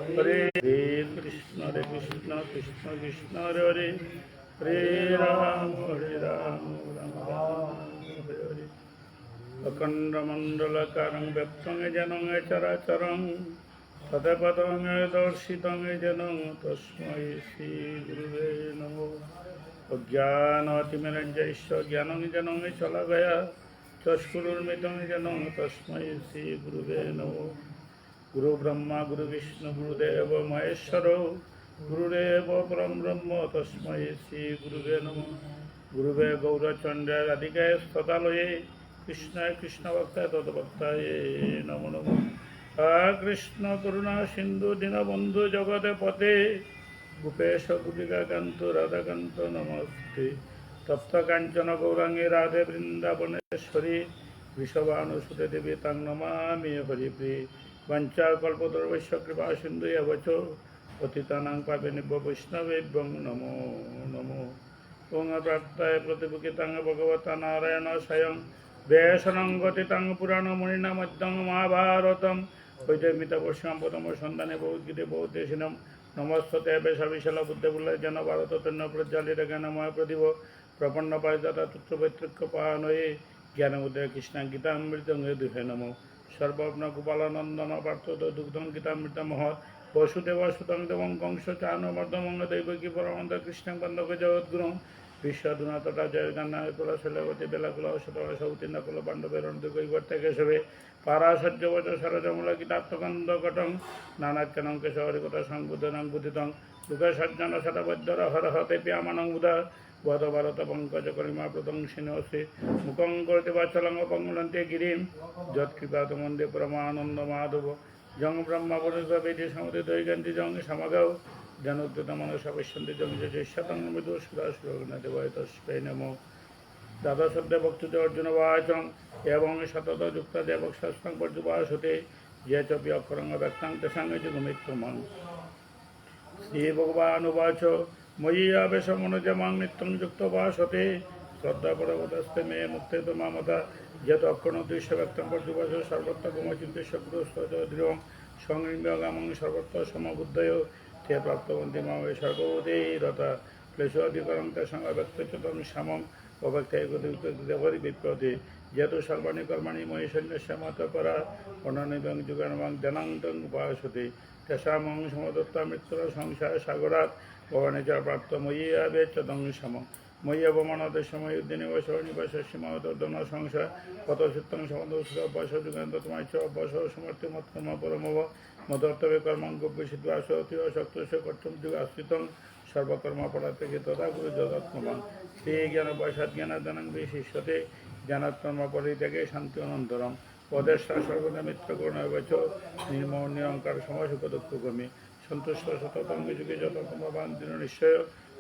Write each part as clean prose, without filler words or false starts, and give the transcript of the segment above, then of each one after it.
হরে কৃষ্ণ কৃষ্ণ কৃষ্ণ হরে হরে হরে রাম রাম রাম হরে হরে অখণ্ডমণ্ডলকারং ব্যক্তং যেন চরাচরং তৎপদং দর্শিতং যেন তস্मै শ্রী গুরুবে নমঃ অজ্ঞানতিমিরঞ্জস্য জ্ঞানং যেন শলাকয়া চক্ষুरुन्मिलितं যেন তস্मै শ্রী গুরুবে নমঃ গুরু ব্রহ্মা গুরু বিষ্ণু গুরুদেব মহেশ্বর গুরুদেব পরম ব্রহ্ম তস্मै শ্রী গুরুবে নমঃ গুরুবে গৌরচন্দ্র রাধিকায় স্থতালয়ে কৃষ্ণায় কৃষ্ণ ভক্তায় তদ্ভক্তায় নমো নমঃ কৃষ্ণ করুণা সিন্ধু দীনবন্ধু জগতে পতে গোপেশ গোপিকাকান্ত রাধাকান্ত নমস্তে তপ্ত কাঞ্চন গৌরাঙ্গী রাধে বৃন্দাবনেশ্বরী বৃষভানুসুতে দেবী তাং নমামি হরিপ্রিয়ে वंचा कल्पतरुभ्यश्च कृपा सिन्धु एवच पतितानां पावनेभ्यो वैष्णवेभ्यो नमो नमो ओं प्राप्ताय प्रतिपुकितां भगवता नारायण स्वयं वेशनं गतितां पुराणमुनिना मध्यं महाभारतं वैजयमितवर्षां प्रथम सन्धाने भगवद्गीते बहुदेशिनं नमस्ते वेशविशलबुद्धबुल्ल जन भारततन्य प्रज्वालित ज्ञानमय प्रदीप प्रपन्न पारिजाता तत्त्वैतृक्यपानये ज्ञानमुद्रा कृष्ण गीतामृतं दुहे नमो सर्वज्ञ गोपालानंदन पार्थो दुग्धं गीतामृतमहत् वसुदेव सुतं देवं कंस चाणूरमर्दनं दैवकी परमानंद कृष्णं वन्दे जगद्गुरुं विश्वनाथता जयगान्नाय कुलशैलवती बेलाकुल शतल सौती नकुल पाण्डवेरन्दुकैवर्त केशवे पाराशर्यवच सरजमूलगीतात्मकन्दकटं नानाख्यानं केशवरिकथा संबुद्धनं बुद्धितं दुःखसज्जन शतवैद्यर हर हते प्यामानं उदा वद भारत पंकज करिमा प्रदंशिनोऽसि मुखं करोति वाचालं पङ्गुलन्ते गिरिं यत्कृपातमन्दे परमानन्द माधव जं ब्रह्म पुरुषवेदि समुदे दैगन्ति जं समगौ जनोद्यतमनसपश्यन्ति जं जयशतं मृदुसुरासुरगणदेवाय तस्मै नमो दादाशब्दे भक्तुते अर्जुनवाचं एवं शतत युक्तदेवक्षस्तं पर्युपासते ये चपि अक्षरं व्यक्तं तेषां जुगमित्तमं श्रीभगवानुवाच मयि आवेशमनुजमां नित्यं युक्तोपासते श्रद्धापरवतस्ते मे मुक्ते तो मामता यत् अक्षणदृश्यव्यक्तं पर्युपास सर्वत्र गुमचिन्त्यस्य गुरुस्तदृढं संहृम्यगामं सर्वत्र समबुद्धयो ते प्राप्तवन्ति मामे सर्वोदे रता क्लेशोऽधिकरं तेषां अव्यक्तचित्तं समम् अव्यक्तैकदेवरि विप्रति यत् सर्वाणि कर्माणि मयि सन्न्यस्य मतपरा अनन्यं जुगानवां धनान्तं उपासते तेषामं समदत्ता मृत्युर संसार सागरात् भवानी च प्राप्त मयि आवेच्यतं समं मयि अवमानदेशमयुद्धिने वशनिवाससीमावतर्दन संसार पतचित्तं समदोषुरपशजुगान्तमय च वशसमर्थ्यमत्कर्म परमव मदर्थवे कर्मं गोप्यसिद्धासक्तस्य कर्तुं जुगाश्रितं सर्वकर्मफलात्यागे तदा गुरु जगत्कर्मं ते ज्ञानवशाज्ञानादानं विशिष्यते ज्ञानात्मर्म परित्यागे शान्ति अनन्तरं पदेष्टा सर्वदा मित्रकरुणैव च निर्मम निरङ्कार समसुखदुःखगमे सन्तुष्ट सततं युगे जतकर्मवान् दृढनिश्चय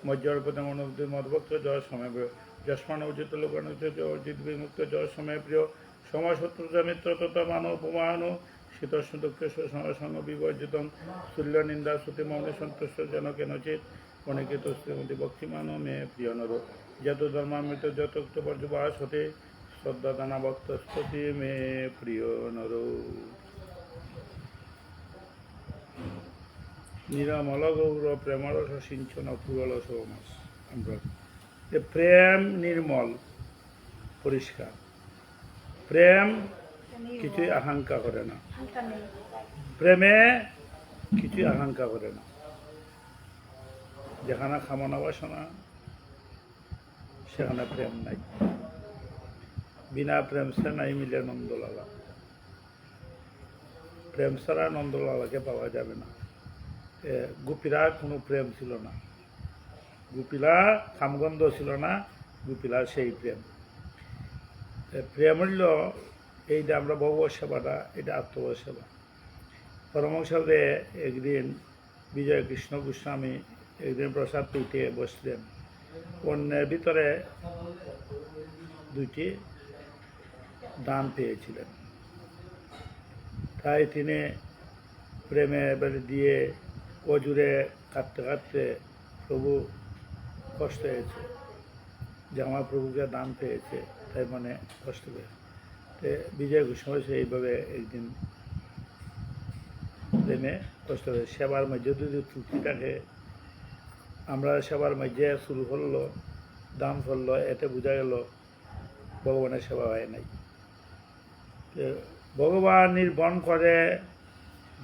मज्जर्पदे मनोबुद्धि मद्भक्त जय समय प्रिय यस्मान उचित लोकानुचित अर्जित विमुक्त जय समय प्रिय समशत्रु मित्र तथा मानव उपमानो शीतोष्ण दुःखेश संग विवर्जित तुल्य निंदा श्रुति मौनि सन्तुष्ट जनकेनचित् अनिकेत श्रीमती भक्तिमानो मे प्रिय नरो यत धर्मामृत जतोक्त पर्युपास होते श्रद्धादाना भक्त स्तुति मे प्रिय नरो নিরামল গৌর প্রেমরস সিঞ্চন পুরল সৌমাস আমরা প্রেম নির্মল পরিষ্কার প্রেম কিছুই আকাঙ্ক্ষা করে না প্রেমে কিছুই আকাঙ্ক্ষা করে না যেখানে কামনা বাসনা সেখানে প্রেম নাই বিনা প্রেম সে নাই মিলে নন্দলালা প্রেম ছাড়া নন্দলালাকে পাওয়া যাবে না গোপীরা কোনো প্রেম ছিল না গোপীরা কামগন্ধ ছিল না গোপীরা সেই প্রেম প্রেম হইল এইটা আমরা ভগব সেবাটা এটা আত্মবয় সেবা পরমহংসদেব একদিন বিজয় কৃষ্ণ গোস্বামী একদিন প্রসাদ পেতে বসলেন অন্যের ভিতরে দুইটি দান পেয়েছিলেন তাই তিনি প্রেমে এবারে দিয়ে অজুরে কাঁদতে কাঁদতে প্রভু কষ্ট হয়েছে যে আমার প্রভুকে দান পেয়েছে তাই মানে কষ্ট পেয়েছে বিজয় গোস্বামী এইভাবে একদিন জেনে কষ্ট হবে। সেবার মধ্যে যদি ত্রুটি থাকে, আমরা সেবার মধ্যে শুরু করলো, দাম করলো, এতে বোঝা গেল ভগবানের সেবা হয় নাই। ভগবান নির্বাণ করে,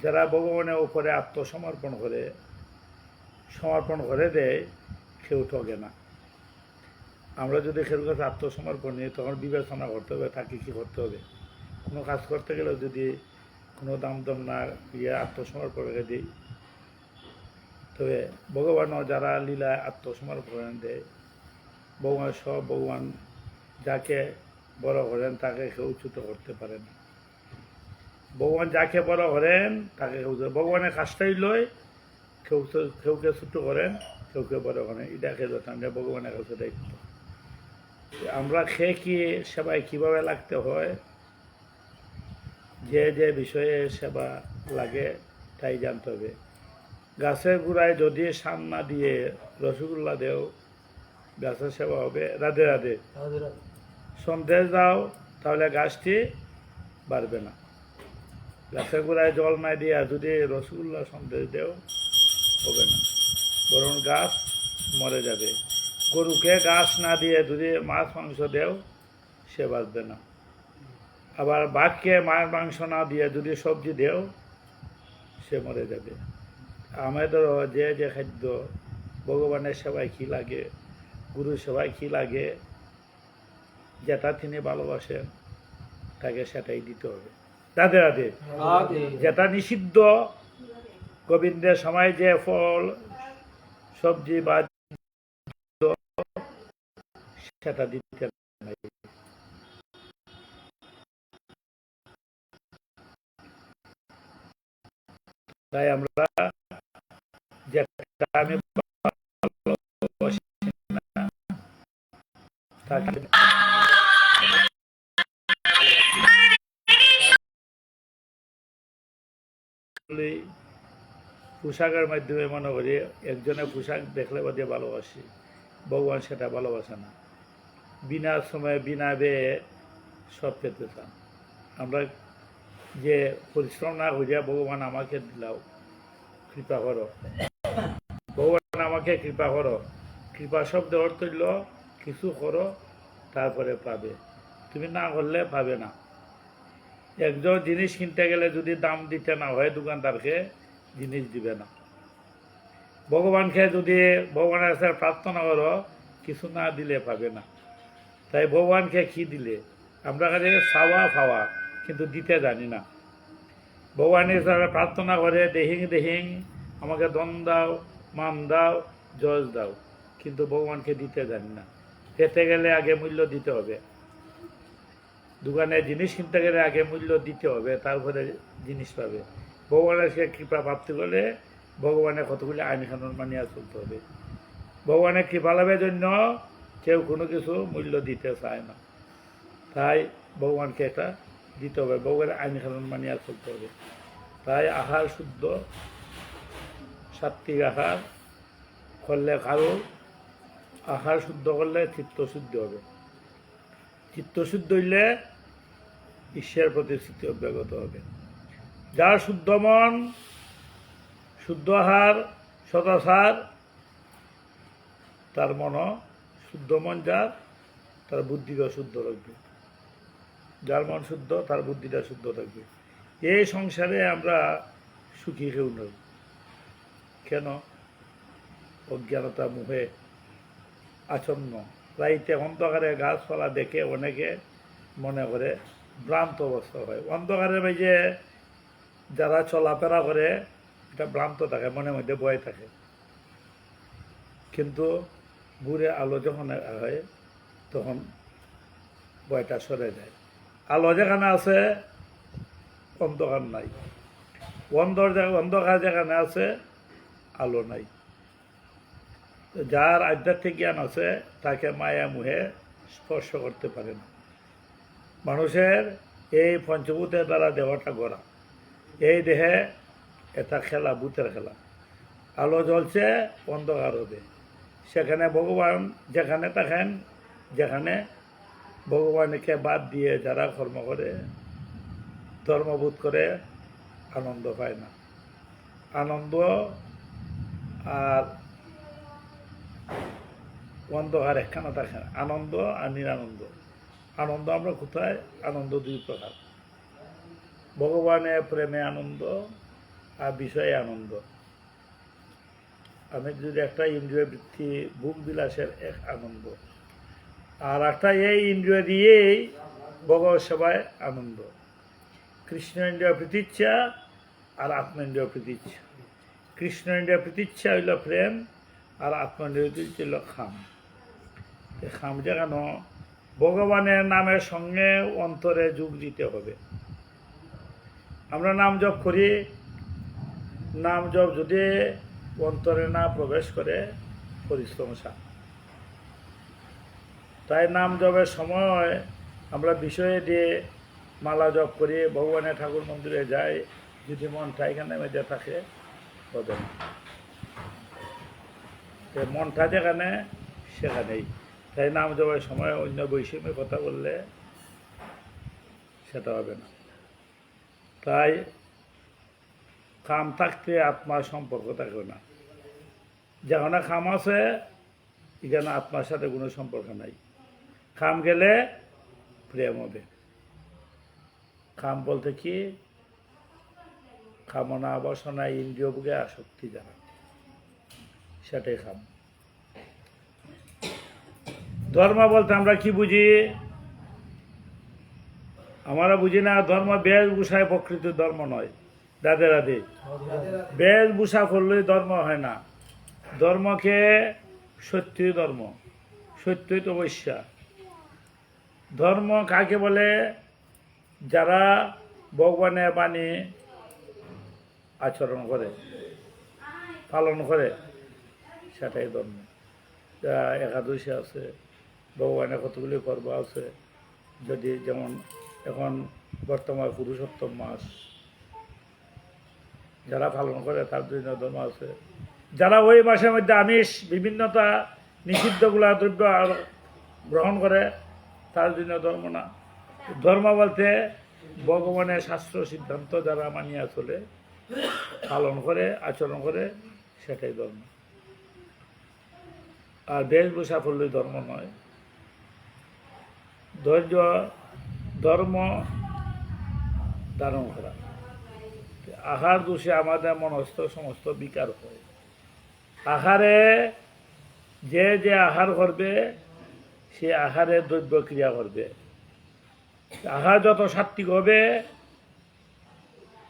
যারা ভগবানের উপরে আত্মসমর্পণ করে, সমর্পণ করে দেয়, কেউ ঠকে না। আমরা যদি কেউ কাছে আত্মসমর্পণ নিই, তখন বিবেচনা করতে হবে তাকে কী করতে হবে। কোনো কাজ করতে গেলে যদি কোনো দাম দম না আত্মসমর্পণ রেখে দিই, তবে ভগবানও যারা লীলায় আত্মসমর্পণ দেয়, ভগবান সব ভগবান যাকে বড় করেন তাকে কেউ চ্যুত করতে পারে না। ভগবান যাকে বড় করেন তাকে কেউ, ভগবানের কাজটাই লয়, কেউকে ছোট করেন, কেউকে বড় করেন, এটাকে আমরা ভগবানের কাছে দায়িত্ব। আমরা খেয়ে কি সেবায় কীভাবে লাগতে হয়, যে যে বিষয়ে সেবা লাগে তাই জানতে হবে। গাছের গোড়ায় যদি সান না দিয়ে রসগোল্লা দেও, গাছের সেবা হবে। রাধে রাধে। সন্দেশ দাও, তাহলে গাছটি বাড়বে না। গাছের গোড়ায় জল না দিয়ে যদি রসগোল্লা সন্দেশ দেও, হবে না, বরং গাছ মরে যাবে। গরুকে ঘাস না দিয়ে যদি মাছ মাংস দেও, সে বাঁচবে না। আবার বাঘকে মাছ মাংস না দিয়ে যদি সবজি দেও, সে মরে যাবে। আমাদেরও যে যে খাদ্য, ভগবানের সেবায় কী লাগে, গুরু সেবায় কী লাগে, যেটা তিনি ভালোবাসেন তাকে সেটাই দিতে হবে। রাধে রাধে। যেটা নিষিদ্ধ, গোবিন্দের সময় যে ফল সবজি বা সেটা দিতে নাই। তাই আমরা যেটা আমি তাকে পোশাকের মাধ্যমে মনে করি একজনের পোশাক দেখলে বাদে ভালোবাসি, ভগবান সেটা ভালোবাসে না। বিনা সময়ে বিনা ব্যয়ে সব পেতে চান। আমরা যে পরিশ্রম না করিয়া ভগবান আমাকে দিলাও, কৃপা করো, ভগবান আমাকে কৃপা করো। কৃপা শব্দ অর্থ হইল কিছু করো তারপরে পাবে, তুমি না করলে পাবে না। একজন জিনিস কিনতে গেলে যদি দাম দিতে না হয় দোকানদারকে, জিনিস দিবে না। ভগবানকে যদি ভগবানের কাছে প্রার্থনা করো, কিছু না দিলে পাবে না। তাই ভগবানকে কি দিলে আমরা কাছে চাওয়া পাওয়া, কিন্তু দিতে জানি না। ভগবানের কাছে প্রার্থনা করে দেহিং দেহিং আমাকে দন দাও, মান দাও, যশ দাও, কিন্তু ভগবানকে দিতে জানি না। পেতে গেলে আগে মূল্য দিতে হবে। দোকানে জিনিস কিনতে গেলে আগে মূল্য দিতে হবে, তারপরে জিনিস পাবে। ভগবানের সে কৃপা প্রাপ্তি করলে ভগবানের কতগুলি আইন কানুন মানিয়া চলতে হবে। ভগবানের কৃপা লাভের জন্য কেউ কোনো কিছু মূল্য দিতে চায় না। তাই ভগবানকে এটা দিতে হবে, ভগবানের আইন কানুন মানিয়া চলতে হবে। তাই আহার শুদ্ধ, সাত্বিক আহার করলে কারো আহার শুদ্ধ করলে চিত্ত শুদ্ধ হবে। চিত্ত শুদ্ধ হইলে ঈশ্বরের প্রতি স্মৃতি অব্যাগত হবে। যার শুদ্ধ মন, শুদ্ধ আহার, সদাচার, তার মনও শুদ্ধ মন যার, তার বুদ্ধিটা শুদ্ধ রাখবে। যার মন শুদ্ধ তার বুদ্ধিটা শুদ্ধ থাকবে। এই সংসারে আমরা সুখী কেউ নই। কেন? অজ্ঞানতা মুহে আচ্ছন্ন। রাইতে অন্ধকারে গাছপালা দেখে অনেকে মনে করে ভ্রান্ত অবস্থা হয়। অন্ধকারের মাঝে যারা চলাফেরা করে এটা ভ্রান্ত থাকে, মনের মধ্যে ভয় থাকে। কিন্তু ভোরে আলো যখন হয় তখন ভয়টা সরে যায়। আলো যেখানে আছে অন্ধকার নাই, অন্ধকার যেখানে আছে আলো নাই। যার আধ্যাত্মিক জ্ঞান আছে তাকে মায়া মুহে স্পর্শ করতে পারে না। মানুষের এই পঞ্চভূতের দ্বারা দেহটা গড়া। এই দেহে এটা খেলা, ভূতের খেলা। আলো জ্বলছে, অন্ধকার হবে। সেখানে ভগবান যেখানে থাকেন, যেখানে ভগবানকে বাদ দিয়ে যারা কর্ম করে, ধর্মবোধ করে, আনন্দ পায় না। আনন্দ আর অন্ধকার একখানা থাকে না। আনন্দ আর নিরানন্দ। আনন্দ আমরা কোথায়? আনন্দ দুই প্রকার, ভগবানের প্রেমে আনন্দ আর বিষয়ে আনন্দ। আমি যদি একটা ইন্দ্রিয় বৃত্তি ভোগ বিলাসের এক আনন্দ, আর একটা এই ইন্দ্রিয় দিয়েই ভগবত সেবায় আনন্দ। কৃষ্ণ ইন্দ্রিয় প্রীতিচ্ছা আর আত্ম ইন্দ্রিয় প্রীতিচ্ছা। কৃষ্ণ ইন্দ্রিয় প্রীতিচ্ছা হইল প্রেম, আর আত্ম ইন্দ্রিয় প্রীতিচ্ছা হইল খাম। খাম যেন ভগবানের নামের সঙ্গে অন্তরে যোগ দিতে হবে। আমরা নাম জপ করি, নাম জপ যদি অন্তরে না প্রবেশ করে পরিশ্রম সার। তাই নাম জপের সময় আমরা বিষয়ে দিয়ে মালা জপ করি, ভগবানের ঠাকুর মন্দিরে যাই, যদি মনটা এখানে মেজে থাকে হবে না। মনটা যেখানে সেখানেই। তাই নাম জপের সময় অন্য বৈষম্যের কথা বললে সেটা হবে না। তাই কাম থাকতে আত্মার সম্পর্ক থাকবে না। যেখানে খাম আছে এখানে আত্মার সাথে কোনো সম্পর্ক নাই। খাম গেলে প্রেম হবে। খাম বলতে কি? কামনা বাসনা ইন্দ্রিয় ভোগে আসক্তি যারা, সেটাই খাম। ধর্ম বলতে আমরা কি বুঝি? আমরা বুঝি না ধর্ম বেশভূষায় প্রকৃত ধর্ম নয়। রাধে রাধে। বেশভূষা করলেই ধর্ম হয় না। ধর্মকে সত্যই ধর্ম, সত্যই তো বৈশ্যা। ধর্ম কাকে বলে? যারা ভগবানের বাণী আচরণ করে, পালন করে, সেটাই ধর্ম। একাদশী আছে, ভগবানের কতগুলি পর্ব আছে। যদি যেমন এখন বর্তমান পুরুষোত্তম মাস, যারা পালন করে তার জন্য ধর্ম আছে। যারা ওই মাসের মধ্যে আমিষ বিভিন্নতা নিষিদ্ধগুলা দ্রব্য গ্রহণ করে তার জন্য ধর্ম না। ধর্ম বলতে ভগবানের শাস্ত্র সিদ্ধান্ত যারা মানিয়া চলে, পালন করে, আচরণ করে, সেটাই ধর্ম। আর বেশভূষা করলেই ধর্ম নয়। ধৈর্য ধর্ম ধারণ করা। আহার দোষে আমাদের মনস্থ সমস্ত বিকার হয়। আহারে যে আহার করবে সে আহারে দ্রব্য ক্রিয়া করবে। আহার যত সাত্বিক হবে,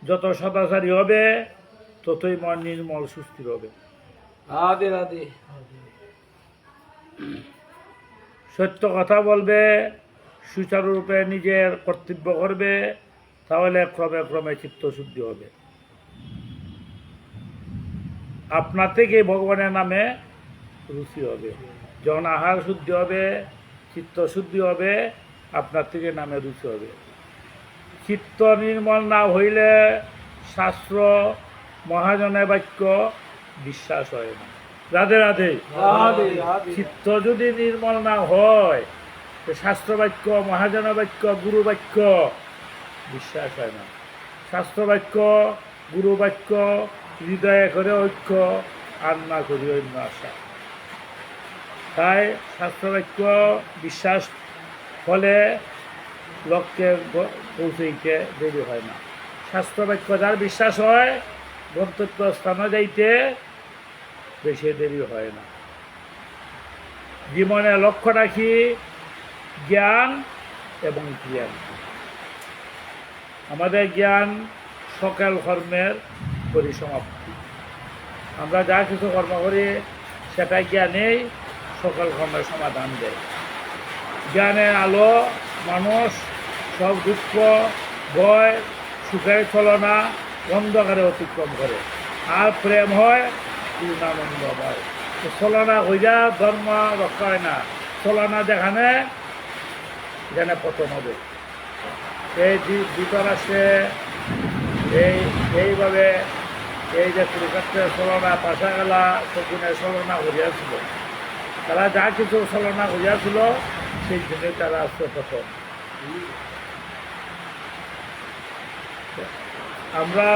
যত সদাচারী হবে, ততই মন নির্মল সুস্থির হবে। রাধে রাধে। সত্য কথা বলবে, সুচারুরূপে নিজের কর্তব্য করবে, তাহলে ক্রমে ক্রমে চিত্তশুদ্ধি হবে। আপনার থেকে ভগবানের নামে রুচি হবে। যখন আহার শুদ্ধি হবে, চিত্ত শুদ্ধি হবে, আপনার থেকে নামে রুচি হবে। চিত্ত নির্মল না হইলে শাস্ত্র মহাজনের বাক্য বিশ্বাস হয় না। রাধে রাধে। চিত্ত যদি নির্মল না হয়, শাস্ত্র বাক্য, মহাজনের বাক্য, গুরু বাক্য বিশ্বাস হয় না। শাস্ত্র বাক্য, গুরু বাক্য হৃদয়ে করে ঐক্য, আর না করি অন্য আশা। তাই শাস্ত্র বাক্য বিশ্বাস ফলে লক্ষ্যে পৌঁছইতে দেরি হয় না। শাস্ত্র বাক্য যার বিশ্বাস হয়, গন্তব্য স্থানে যাইতে বেশি দেরি হয় না। জীবনে লক্ষ্য রাখি জ্ঞান এবং ক্রিয়া। আমাদের জ্ঞান সকল কর্মের পরিসমাপ্তি। আমরা যা কিছু কর্ম করি সেটা জ্ঞানেই সকল কর্মের সমাধান দেয়। জ্ঞানের আলো মানুষ সব দুঃখ, ভয়, সুখের ছলনা অন্ধকারে অতিক্রম করে, আর প্রেম হয় পূর্ণানন্দ হয়। ছলনা হইয়া ধর্ম রক্ষা হয় না। ছলনা যেখানে যেখানে পতন হবে। এই ধৃতরাষ্ট্রে এইভাবে এই যে কুরুক্ষেত্রের ছলনা, পাশাগালা শকুনের ছলনা হইয়াছিল, তারা যা কিছু ছলনা হইয়াছিল সেই জন্যই তারা আসতে পতন। আমরা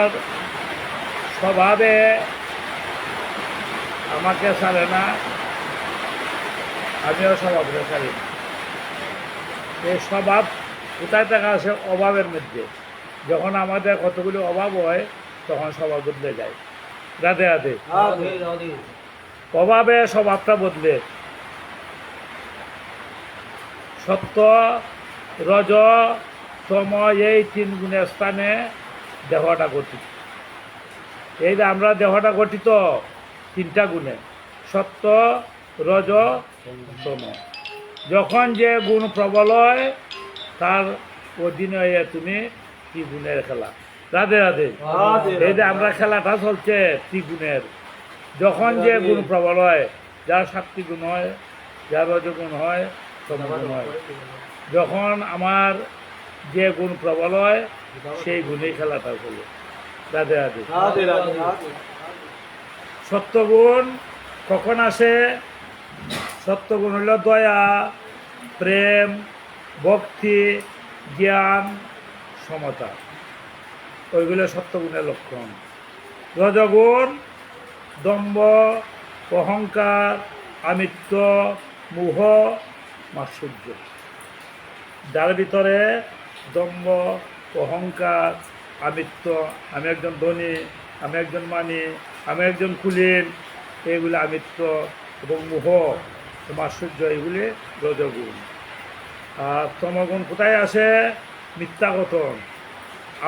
স্বভাবে আমাকে ছাড়ে না, আমিও স্বভাবকে ছাড়ি না। এই স্বভাব কোথায় থেকে আসে? অভাবের মধ্যে। যখন আমাদের কতগুলো অভাব হয় তখন স্বভাব বদলে যায়। রাধে রাধে। রাধে রাধে। অভাবে স্বভাবটা বদলে। সত্য, রজ, তম এই 3 গুণের স্থানে দেহটা গঠিত। এই যে আমরা দেহটা গঠিত 3টা গুণে, সত্য, রজ, তম। যখন যে গুণ প্রবল হয় তার অধীনে হয়ে তুমি ত্রিগুণের খেলা। রাধে রাধে। রাধে এই যে আমরা খেলাটা চলছে ত্রিগুণের, যখন যে গুণ প্রবল হয়, যার সাত্বিক গুণ হয়, যার রজগুণ হয়, তমগুণ হয়, যখন আমার যে গুণ প্রবল হয় সেই গুণেই খেলাটা চলে। রাধে রাধে। রাধে রাধে রাধে। সত্যগুণ কখন আসে? সত্যগুণ হইল দয়া, প্রেম, ভক্তি, জ্ঞান, সমতা। ওইগুলো সত্যগুণের লক্ষণ। রজগুণ দম্ভ, অহংকার, আমিত্ব, মোহ, মাৎসর্য। যার ভিতরে দম্ভ, অহংকার, আমিত্ব, আমি একজন ধনী, আমি একজন মানি, আমি একজন কুলীন, এইগুলি আমিত্ব, এবং মোহ, মাৎসর্য, এগুলি রজগুণ। আর তমগুণ কোথায় আসে? মিথ্যা কথন,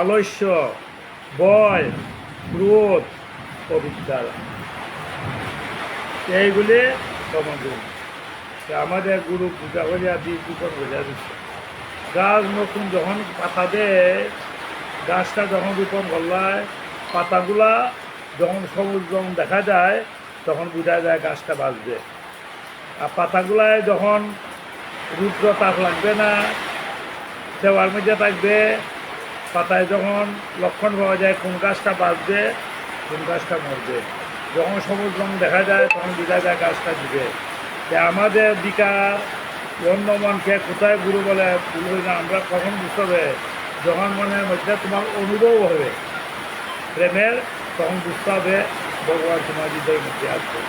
আলস্য, ভয়, ক্রোধ, অবিদ্যা, এইগুলি তমগুণ। আমাদের গুরু পূজা করিয়া বীজ রোপণ করিয়া দিচ্ছে। গাছ নতুন যখন পাতা দেয়, গাছটা যখন রোপণ করলায়, পাতাগুলা যখন সবুজ রং দেখা যায় তখন বোঝা যায় গাছটা বাঁচবে। আর পাতাগুলায় যখন রুদ্র তাপ লাগবে না, দেওয়ার মধ্যে থাকবে, পাতায় যখন লক্ষণ পাওয়া যায় কোন গাছটা বাঁচবে, কোন গাছটা মরবে, যখন সবুজ রং দেখা যায় তখন বোঝা যায় গাছটা দিবে। আমাদের বিকার অন্য মনকে কোথায় গুরু বলে ভুল না, আমরা কখন বুঝতে হবে? যখন মনের মধ্যে তোমার অনুভব হবে প্রেমের, তখন বুঝতে হবে ভগবান তোমার হৃদয়ের মধ্যে আসবে।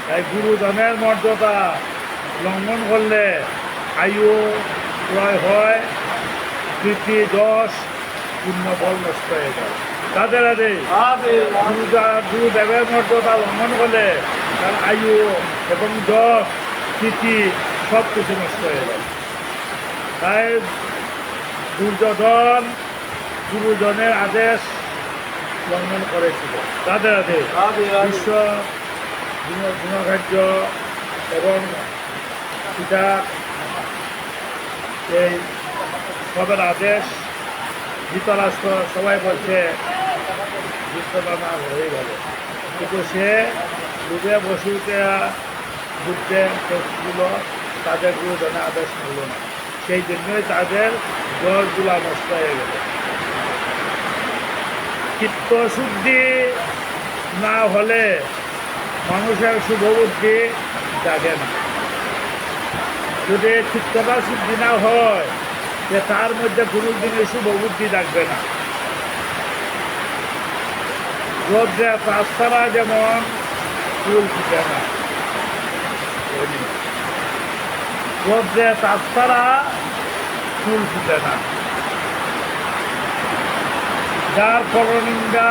তাই গুরুজনের মর্যাদা লঙ্ঘন করলে আয়ু ক্রয় হয়, কীর্তি, যশ, পূর্ণ বল নষ্ট হয়ে যায়। রাধে রাধে। গুরুদেবের মর্যাদা লঙ্ঘন করলে তার আয়ু এবং যশ, কীর্তি সব কিছু নষ্ট হয়ে যায়। তাই দুর্যোধন গুরুজনের আদেশ লঙ্ঘন করেছিল। রাধে রাধে। বিশ্ব গুণকার্য এবং পিতা এই সবের আদেশ ধৃতরাষ্ট্র সবাই বলছে বিশ্বকর্মা হয়ে গেল, কিন্তু সে ডুবে বসুকে যুদ্ধে ছিল, তাদের গুরুজনের আদেশ মানল না। সেই জন্যই তাদের জলগুলা নষ্ট হয়ে গেল। চিত্তশুদ্ধি না হলে মানুষের শুভবুদ্ধি জাগে না। যদি চিত্তটা শুদ্ধি না হয়, যে তার মধ্যে কোনো দিনের শুভবুদ্ধি জাগবে না। রোদ্রে তাপ ছাড়া যেমন ফুল ফুটে না, রোদ্রে তাপ ছাড়া ফুল ফুটে না। যার পরনিন্দা,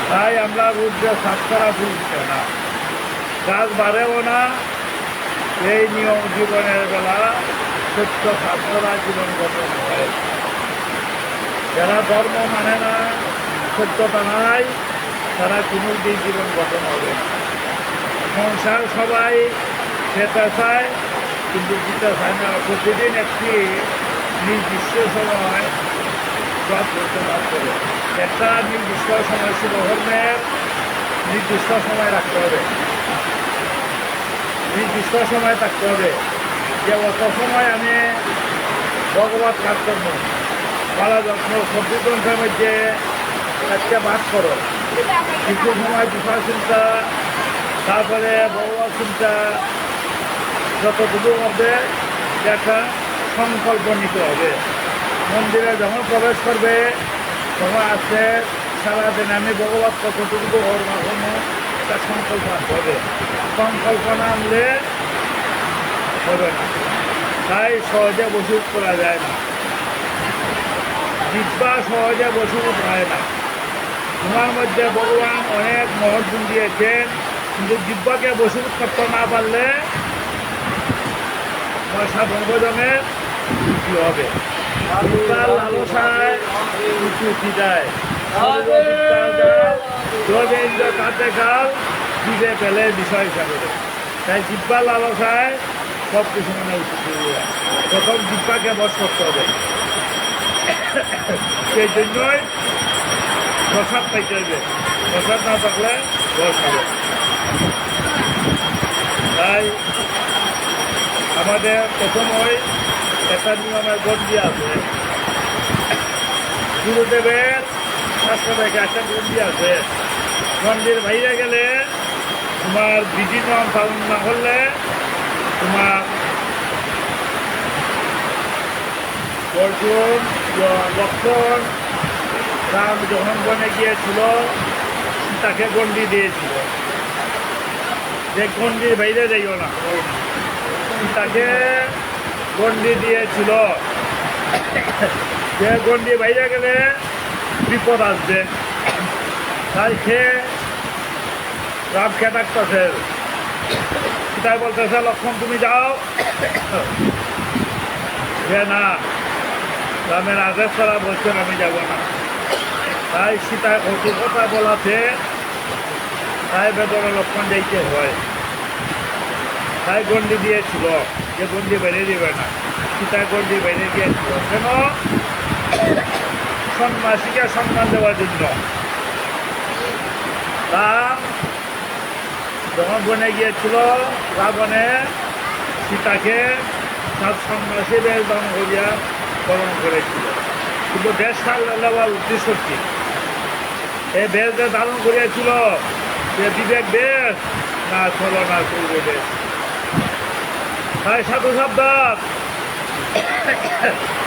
তাই আমরা রোদ্রে তাপ ছাড়া ফুল ফুটে না, গাছ বাড়েও না। এই নিয়ম জীবনের বেলা সত্য ছাত্ররা জীবন গঠন হয়। যারা ধর্ম মানে না, সত্যতা নাই, তারা কোনোদিন জীবন গঠন হবে না। সংসার সবাই খেতে চায় কিন্তু দিতে চায় না। প্রতিদিন একটি নির্দিষ্ট সময় জব করতে লাভ করে। একটা নির্দিষ্ট সময় শুভকর্মের নির্দিষ্ট সময় রাখতে হবে, নির্দিষ্ট সময় থাকতে হবে যে অত সময় আমি ভগবত কাজ করবো। ভালো যত্ন সবজিগ্রন্থের মধ্যে একটা ভাগ করো, কিছু সময় বিষয় চিন্তা, তারপরে ভগবত চিন্তা, যতটুকু হবে একটা সংকল্প নিতে হবে। মন্দিরে যখন প্রবেশ করবে তখন আছে সারাদিন আমি ভগবত কতটুকু ওর মাধ্যমে একটা সংকল্প আনতে হবে। সংকল্প না আনলে হবে না, তাই সহজে বসুত করা যায় না, জিব্বা সহজে বসুত হয় না। তোমার মধ্যে ভগবান অনেক মহৎ গুণ দিয়েছেন, কিন্তু জিব্বাকে বসুত করতে না পারলে সাধন ভোজনের ত্রুটি হবে। জিব্বার লালসায় ত্রুটি যায়, যোগেন্দ্র কাঁতে কাল দিবে পেলে বিষয় সাগরে। তাই জিব্বার লালসায় সব কিছু মানে উচিত হয়ে যায়। প্রথম জিব্বাকে বশ করতে হবে, সেই জন্যই প্রসাদ পাইতে হবে। প্রসাদ না থাকলে বস হবে। তাই আমাদের প্রথমই একটা নিয়মের গন্ডি আছে, গুরুদেবের শাস্ত্র থেকে একটা গন্ডি আছে। গন্ডির বাইরে গেলে তোমার বিধি নিয়ম পালন না করলে তোমার অর্জুন লক্ষণ রাম যখন বনে গিয়েছিল তাকে গন্ডি দিয়েছিল যে গন্ডির বাইরে যাইও না, তাকে গন্ডি দিয়েছিল যে গন্ডি বাইরে গেলে বিপদ আসবে। তাই সে রামকে ডাকতেছে, তাই বলতেছে লক্ষ্মণ তুমি যাও, যে না রামের আদেশ ছাড়া বলছেন আমি যাব না। তাই সীতায় কথা বলাতে তাই বেদনা লক্ষ্মণ যাইতে হয়। তাই গন্ডি দিয়েছিল যে গন্ডি বেড়ে দিবে না, সীতায় গন্ডি বেড়ে দিয়েছিল কেন? সন্ন্যাসীকে সম্মান দেওয়ার জন্য। রাম যখন বনে গিয়েছিল রাবণে সীতাকে তার সন্ন্যাসী বেশ দান করিয়া বরণ করেছিল, কিন্তু বেশ নেওয়ার উদ্দেশ্য কি? এই বেশ যে ধারণ করিয়াছিল যে বিবেক বেশ না চলো না করবে বেশ। তাই সাধু সাবধান,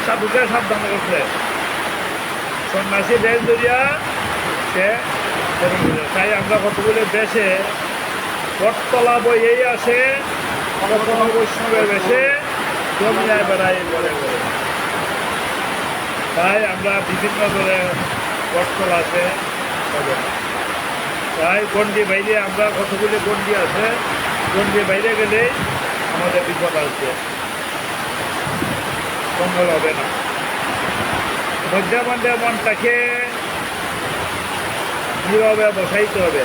সাধুকে সাবধান করছে সন্ন্যাসী বেশ ধরিয়া সে। তাই আমরা কতগুলো বেশে বটতলা বই এই আসে, কখনো বৈষ্ণবের বেশে জমিয়ায় বেড়াই বলে বলে। তাই আমরা বিভিন্ন ধরে বটতলা আছে, তাই গন্ডি বাইরে আমরা কতগুলি গন্ডি আছে, গন্ডি বাইরে গেলে আমাদের বিপদ আসবে, মঙ্গল হবে না। মধ্যে মধ্যে মনটাকে নীরবে বসাইতে হবে।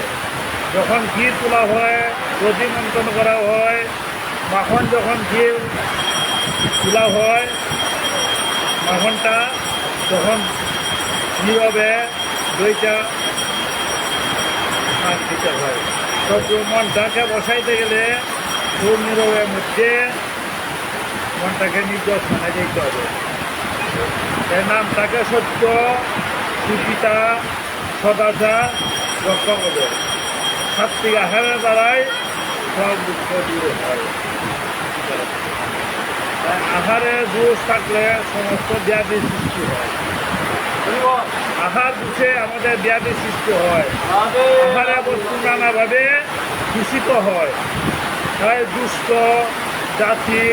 যখন ঘি তোলা হয়, দধি মন্থন করা হয়, মাখন যখন ঘি তোলা হয়, মাখনটা তখন নীরবে দুইটা হাত দিতে হয়। তো মনটাকে বসাইতে গেলে খুব নীরবের মধ্যে মনটাকে নির্দোষ মানে যেতে হবে। এর নামটাকে সত্য, সুচিতা, সদাচার রক্ষা করবে। সাত্বিক আহারের দ্বারাই সব দুঃখ দূর হয়। আহারে দোষ থাকলে সমস্ত ব্যাধির সৃষ্টি হয়। আহার দোষে আমাদের ব্যাধির সৃষ্টি হয়। আহারে বস্তু নানাভাবে দূষিত হয়। তাই দুষ্ট জাতি,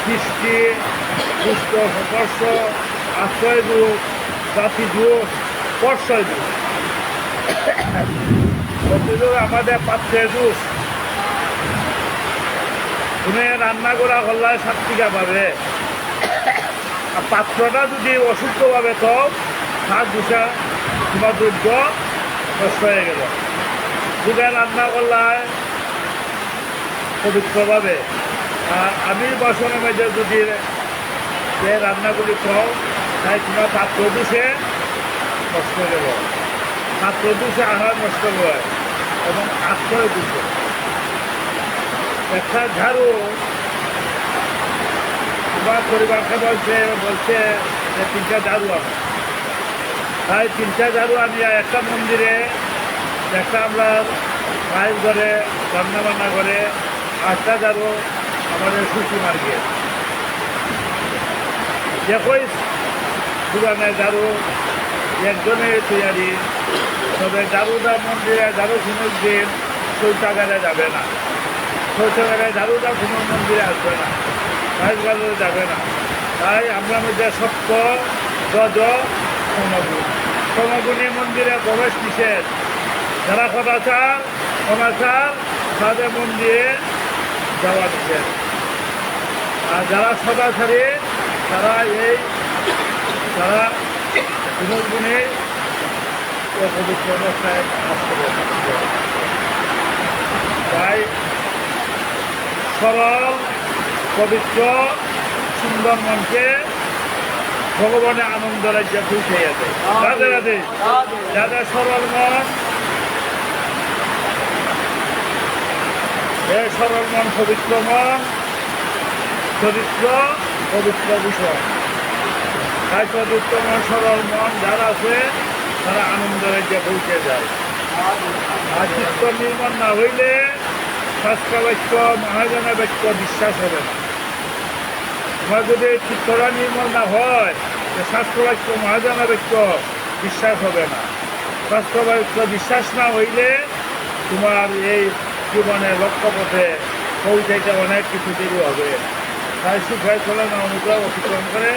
সৃষ্টি, দুষ্ট স্পর্শ, আশ্রয় দোষ, জাতি দোষ, স্পর্শয় দোষ, প্রতিদোষ আমাদের পাত্রের দোষ। তুমি রান্না করা হল্লায় সাত্বিকা পাবে, আর পাত্রটা যদি অসুস্থ পাবে তো হাত দুষা তোমার দুর্গ নষ্ট হয়ে গেল। দুধে রান্না করলায় পবিত্র পাবে। আর আমি বাসনের মধ্যে যদি যে রান্নাগুলি খাও তাই তোমার পাত্র দোষে নষ্ট হয়ে গেল। পাত্র দোষে আহার নষ্ট হয় এবং আশ্রয় দোষে। একটা ঝাড়ু তোমার পরিবারকে বলছে যে 3টা ঝাড়ু আনো। তাই 3টা ঝাড়ু আনিয়া একটা মন্দিরে, একটা আমরা মায়ের ঘরে রান্না বান্না করে, 8টা ঝাড়ু আমাদের সুচি মার্গে। যে কই পুরানের ঝাড়ু একজনে তৈরি, তবে দারুদা মন্দিরে দারু কোনো দিন শৌচাগারে যাবে না, শৌচাগারে দারুদা কোনো মন্দিরে আসবে না, রাজবাজারে যাবে না। তাই আমরা মধ্যে সত্য রজ সমগুণ, সমগুণী মন্দিরে প্রবেশ নিষেধ। যারা সদাচার অনাচার তাদের মন্দিরে যাওয়া নিষেধ। আর যারা সদাচারী তারা তারা সমগুণে পবিত্র অবস্থায় আসতে পারে। তাই সরল পবিত্র সুন্দর মনকে ভগবানের আনন্দ রাজ্যে পৌঁছাইয়াছে। রাধে রাধে। যাদের সরল মন, এই সরল মন পবিত্র মন, চরিত্র পবিত্র বিষয়। তাই পবিত্র মন সরল মন যারা আছে তারা আনন্দ রাজ্যে পৌঁছে যায়। আর চিত্ত নির্মাণ না হইলে শাস্ত্র বাক্য মহাজনের বাক্য বিশ্বাস হবে না। তোমার যদি চিত্তরা নির্মল না হয়, শাস্ত্র বাক্য মহাজনের বাক্য বিশ্বাস হবে না। শাস্ত্র বাক্য বিশ্বাস না হইলে তোমার এই জীবনের লক্ষ্যপথে পৌঁছাইতে অনেক কিছু দেরি হবে। তাই সুখায় চলে না অনুগ্রহ অতিক্রম করে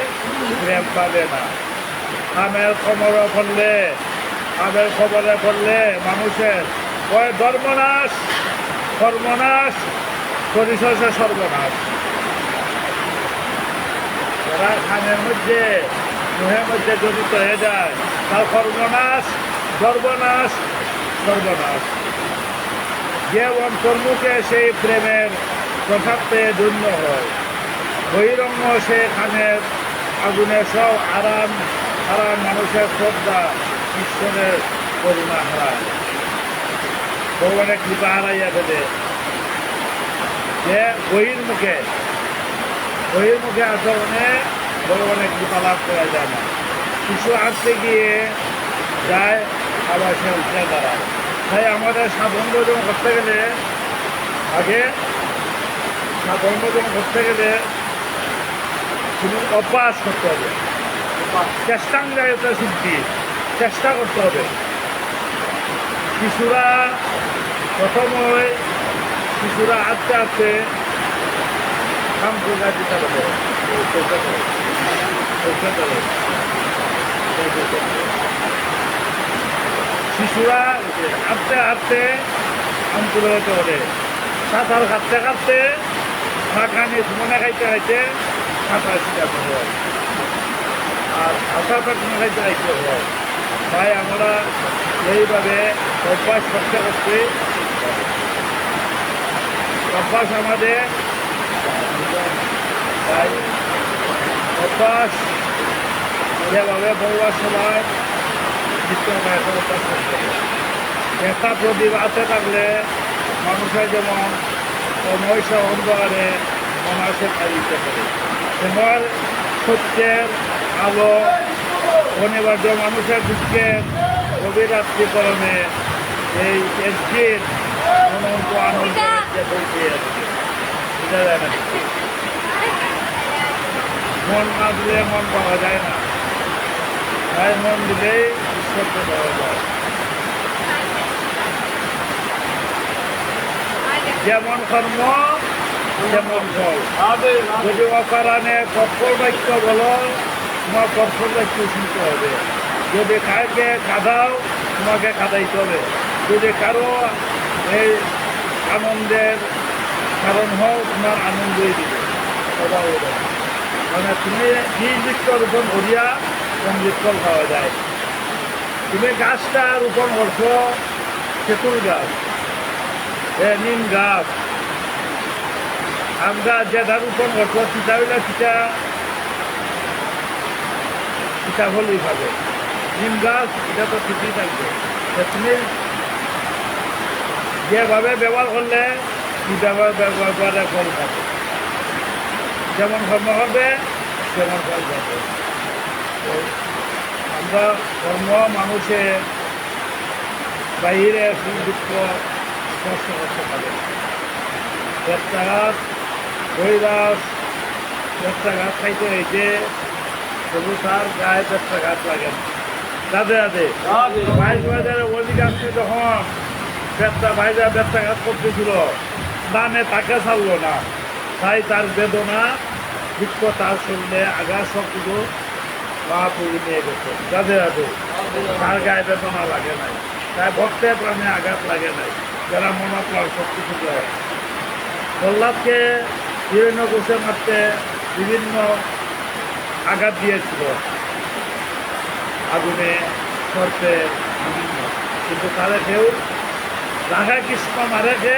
প্রেম পাবে না। আমের খবরে পড়লে মানুষের কয় ধর্মনাশ, সর্বনাশ, পরিশেষে সর্বনাশ। যারা খানের মধ্যে মোহের মধ্যে জড়িত হয়ে যায় তার সর্বনাশ, সর্বনাশ, সর্বনাশ। যে অন্তর্মুখে সেই প্রেমের প্রভাবে ধন্য হয়, বহিরঙ্গ সে খানের আগুনে সব আরাম মানুষের শ্রদ্ধা ঈশ্বরের করুণা হারায়, ভগবানের কৃপা হারাইয়া ফেলে। যে বহির্মুখে আচরণে ভগবানের কৃপা লাভ করা যায় না। কিছু আসতে গিয়ে যায়, আবার সে উঠে দাঁড়ায়। তাই আমাদের সাধন ভোজন করতে গেলে তুমি অভ্যাস করতে হবে, চেষ্টাঙ্গায়িত সিদ্ধি, চেষ্টা করতে হবে। শিশুরা আস্তে আস্তে কাম করে দিতে হবে। শিশুরা আস্তে আস্তে কাম করে যেতে হবে। সাঁতার কাটতে মাখানি মনে খাইতে সাঁতার শিখাতে হয়, আর সাঁতার খাইতে হয়। তাই আমরা এইভাবে অভ্যাস করতে অভ্যাস আমাদের, তাই অভ্যাস যেভাবে বলবার সময় অভ্যাস করতে হবে। একটা প্রদীপ হাতে থাকলে মানুষের যেমন মহিষ অন্ধকারে মানুষের দিতে পারে, তোমার সত্যের আলো অনিবার্য মানুষের দুঃখের গভীর রাত্রিকরণে এই একদিন অনন্ত আনন্দ পৌঁছে বোঝা যায় না। মন না দিলে মন পাওয়া যায় না, তাই মন দিলেই ঈশ্বরকে পাওয়া যায়। যেমন কর্ম যেমন ফল। যদি অকারণে কঠোর বাক্য বলো, তোমার কঠোর বাক্য শুনতে হবে। যদি কাউকে কাঁদাও, তোমাকে কাঁদাইতে হবে। যদি কারো এই আনন্দের কারণ হও, তোমার আনন্দই দিবে, সবাই হবে। মানে তুমি বীজ বৃক্ষ রোপণ করিয়া অমৃত ফল পাওয়া যায়। তুমি গাছটা রোপণ করছো, সেতুর গাছ, নিম গাছ, আম গাছ যেটা রোপণ করছো, চিটা হইলে চিটা ফলই পাবে। নিম গাছ এটা তো ঠিকই থাকবে। তুমি যেভাবে ব্যবহার করলে ব্যবহার করে ফল পাবে। যেমন কর্ম হবে তেমন ফল পাবে। আমরা কর্ম মানুষের বাহিরে সুখ দুঃখ স্পর্শ করতে পারে। ব্যবসাঘাত বৈরাস ব্যবসাঘাত খাইতে হয়েছে, তবু তার গায়ে ব্যবসাঘাত লাগে না। রাধে রাধে রাধে। বাইশ বাজারের অধিকাংশ যখন ব্যবসাঘাত করতেছিল দামে তাকে ছাড়লো না, তাই তার বেদনা দুঃখ তার শরীরে আঘাত সবটুকু মহাপুরি নিয়ে গেছে। রাধে রাধে তার গায়ে বেদনা লাগে নাই, তাই ভক্তের প্রাণে আঘাত লাগে নাই, যারা মনোপ্রাণ শক্তি থেকে হয়। প্রহ্লাদকে হিরণ্য ঘোষে মারতে বিভিন্ন আঘাত দিয়েছিল, আগুনে সর্পে বিভিন্ন, কিন্তু তারা কেউ রাধা কৃষ্ণ মারে খে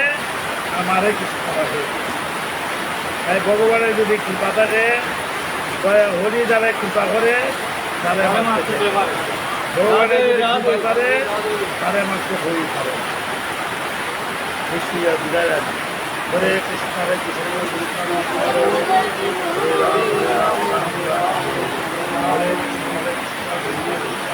আর মারে কৃষ্ণ রাখে। তাই ভগবানের যদি কৃপা থাকে, হরি যারা কৃপা করে তারা মারতে পারে। ভগবানের যদি কৃপা করে তারা মাত্র হরি পারে। নিশ্চয়ই বিদায় রাখি। হরে কৃষ্ণ হরে কৃষ্ণ কৃষ্ণ হরে হরে, হরে রাম হরে রাম রাম রাম হরে হরে, হরে কৃষ্ণ হরে কৃষ্ণ কৃষ্ণ কৃষ্ণ